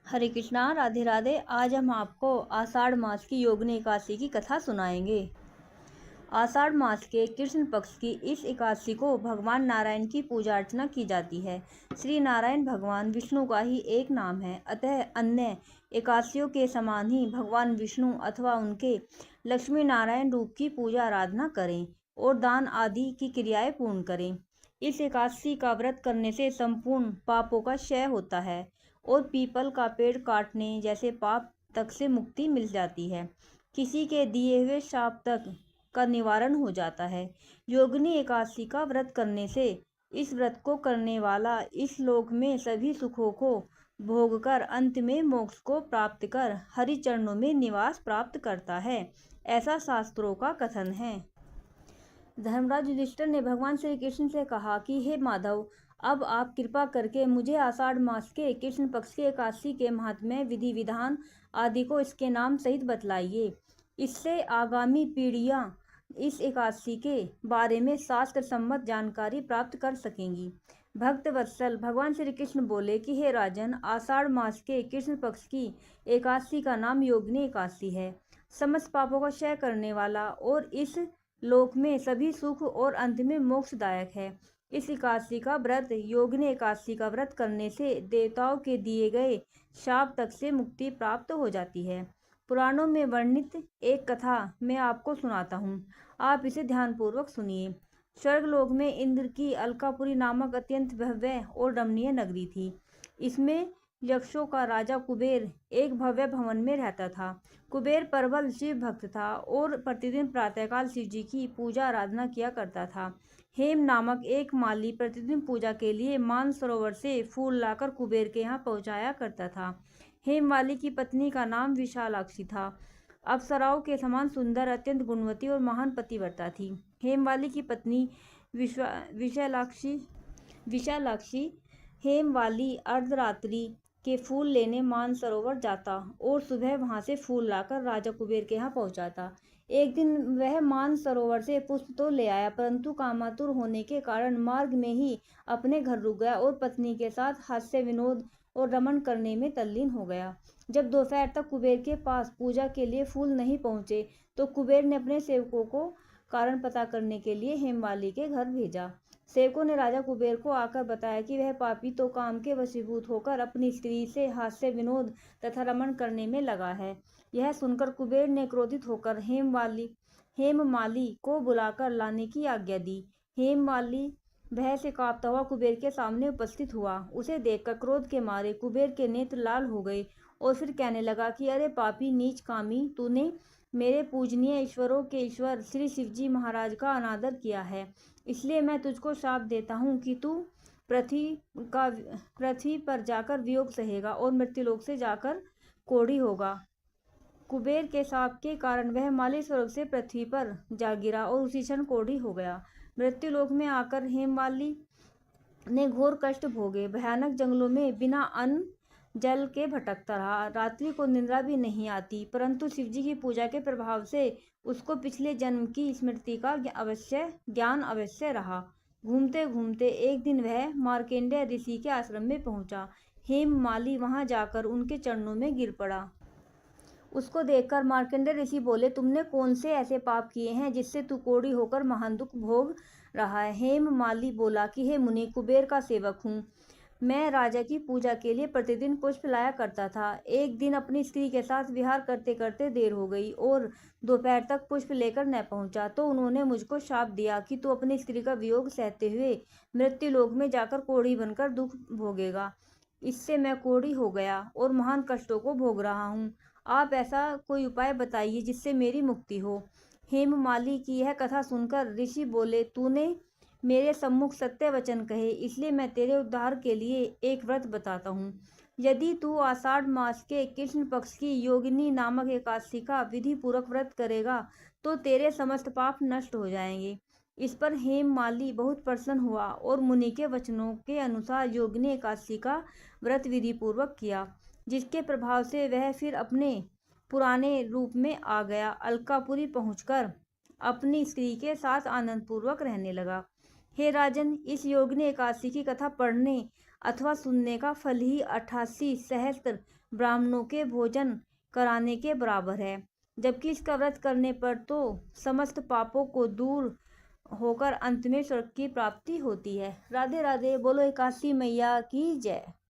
हरे कृष्णा, राधे राधे। आज हम आपको आषाढ़ मास की योगिनी एकादशी की कथा सुनाएंगे। आषाढ़ मास के कृष्ण पक्ष की इस एकादशी को भगवान नारायण की पूजा अर्चना की जाती है। श्री नारायण भगवान विष्णु का ही एक नाम है, अतः अन्य एकादशियों के समान ही भगवान विष्णु अथवा उनके लक्ष्मी नारायण रूप की पूजा आराधना करें और दान आदि की क्रियाएं पूर्ण करें। इस एकादशी का व्रत करने से संपूर्ण पापों का क्षय होता है और पीपल का पेड़ काटने जैसे पाप तक से मुक्ति मिल जाती है। किसी के दिए हुए शाप तक का निवारण हो जाता है। योगिनी एकादशी का व्रत करने से इस व्रत को करने वाला इस लोक में सभी सुखों को भोग कर अंत में मोक्ष को प्राप्त कर हरि चरणों में निवास प्राप्त करता है, ऐसा शास्त्रों का कथन है। धर्मराज युधिष्ठिर ने भगवान श्री कृष्ण से कहा कि हे माधव, अब आप कृपा करके मुझे आषाढ़ मास के कृष्ण पक्ष की एकादशी के महात्म्य, विधि विधान आदि को इसके नाम सहित बतलाइए। इससे आगामी पीढ़ियां इस एकादशी के बारे में शास्त्र सम्मत जानकारी प्राप्त कर सकेंगी। भक्त वत्सल भगवान श्री कृष्ण बोले कि हे राजन, आषाढ़ मास के कृष्ण पक्ष की एकादशी का नाम योगिनी एकादशी है। समस्त पापों का क्षय करने वाला और इस लोक में सभी सुख और अंत में मोक्षदायक है। इस एकादशी का व्रत, योगिनी एकादशी का व्रत करने से देवताओं के दिए गए शाप तक से मुक्ति प्राप्त हो जाती है। पुराणों में वर्णित एक कथा मैं आपको सुनाता हूँ, आप इसे ध्यानपूर्वक सुनिए। स्वर्गलोक में इंद्र की अलकापुरी नामक अत्यंत भव्य और रमणीय नगरी थी। इसमें यक्षों का राजा कुबेर एक भव्य भवन में रहता था। कुबेर प्रबल शिव भक्त था और प्रतिदिन प्रातःकाल शिव जी की पूजा आराधना किया करता था। हेम नामक एक माली प्रतिदिन पूजा के लिए मानसरोवर से फूल लाकर कुबेर के यहाँ पहुँचाया करता था। हेमवाली की पत्नी का नाम विशालाक्षी था। अप्सराओं के समान सुंदर, अत्यंत गुणवती और महान पतिव्रता थी। हेमवाली की पत्नी विशालाक्षी हेमवाली अर्धरात्रि के फूल लेने मानसरोवर जाता और सुबह वहां से फूल लाकर राजा कुबेर के यहाँ पहुंचाता। एक दिन वह मानसरोवर से पुष्प तो ले आया, परंतु कामातुर होने के कारण मार्ग में ही अपने घर रुक गया और पत्नी के साथ हास्य विनोद और रमन करने में तल्लीन हो गया। जब दोपहर तक कुबेर के पास पूजा के लिए फूल नहीं पहुंचे तो कुबेर ने अपने सेवकों को कारण पता करने के लिए हेमवाली के घर भेजा। सेवकों ने राजा कुबेर को आकर बताया कि वह पापी तो काम के वशीभूत होकर अपनी स्त्री से हास्य विनोद तथा रमन करने में लगा है। यह सुनकर कुबेर ने क्रोधित होकर हेममाली को बुलाकर लाने की आज्ञा दी। हेममाली भय से कांपता हुआ कुबेर के सामने उपस्थित हुआ। उसे देखकर क्रोध के मारे कुबेर के नेत्र लाल हो गए और फिर कहने लगा कि अरे पापी नीच कामी, तूने मेरे पूजनीय ईश्वरों के ईश्वर श्री शिवजी महाराज का अनादर किया है, इसलिए मैं तुझको शाप देता हूँ कि तू पृथ्वी पर जाकर वियोग सहेगा और मृत्युलोक से जाकर कोढ़ी होगा। कुबेर के शाप के कारण वह माली स्वर्ग से पृथ्वी पर जा गिरा और उसी क्षण कोढ़ी हो गया। मृत्युलोक में आकर हेमवाली ने घोर कष्ट भोगे। भयानक जंगलों में बिना अन्न जल के भटकता रहा। रात्रि को निद्रा भी नहीं आती, परंतु शिवजी की पूजा के प्रभाव से उसको पिछले जन्म की स्मृति का ज्ञान अवश्य रहा। घूमते घूमते एक दिन वह मार्कंडेय ऋषि के आश्रम में पहुंचा। हेममाली वहां जाकर उनके चरणों में गिर पड़ा। उसको देखकर मार्कंडेय ऋषि बोले, तुमने कौन से ऐसे पाप किए हैं जिससे तू कोढ़ी होकर महान दुख भोग रहा है। हेममाली बोला कि हे मुनि, कुबेर का सेवक हूँ। मैं राजा की पूजा के लिए प्रतिदिन पुष्प लाया करता था। एक दिन अपनी स्त्री के साथ विहार करते करते देर हो गई और दोपहर तक पुष्प लेकर न पहुंचा तो उन्होंने मुझको शाप दिया कि तू अपनी स्त्री का वियोग सहते हुए मृत्युलोक में जाकर कोढ़ी बनकर दुख भोगेगा। इससे मैं कोढ़ी हो गया और महान कष्टों को भोग रहा हूँ। आप ऐसा कोई उपाय बताइए जिससे मेरी मुक्ति हो। हेममाली की यह कथा सुनकर ऋषि बोले, तूने मेरे सम्मुख सत्य वचन कहे, इसलिए मैं तेरे उद्धार के लिए एक व्रत बताता हूँ। यदि तू आषाढ़ मास के कृष्ण पक्ष की योगिनी नामक एकादशी का विधि पूर्वक व्रत करेगा तो तेरे समस्त पाप नष्ट हो जाएंगे। इस पर हेममाली बहुत प्रसन्न हुआ और मुनि के वचनों के अनुसार योगिनी एकादशी का व्रत विधि पूर्वक किया, जिसके प्रभाव से वह फिर अपने पुराने रूप में आ गया। अलकापुरी पहुंचकर अपनी स्त्री के साथ आनंद पूर्वक रहने लगा। हे राजन, इस योगिनी एकादशी की कथा पढ़ने अथवा सुनने का फल ही 88 सहस्त्र ब्राह्मणों के भोजन कराने के बराबर है। जबकि इसका व्रत करने पर तो समस्त पापों को दूर होकर अंत में स्वर्ग की प्राप्ति होती है। राधे राधे। बोलो एकादशी मैया की जय।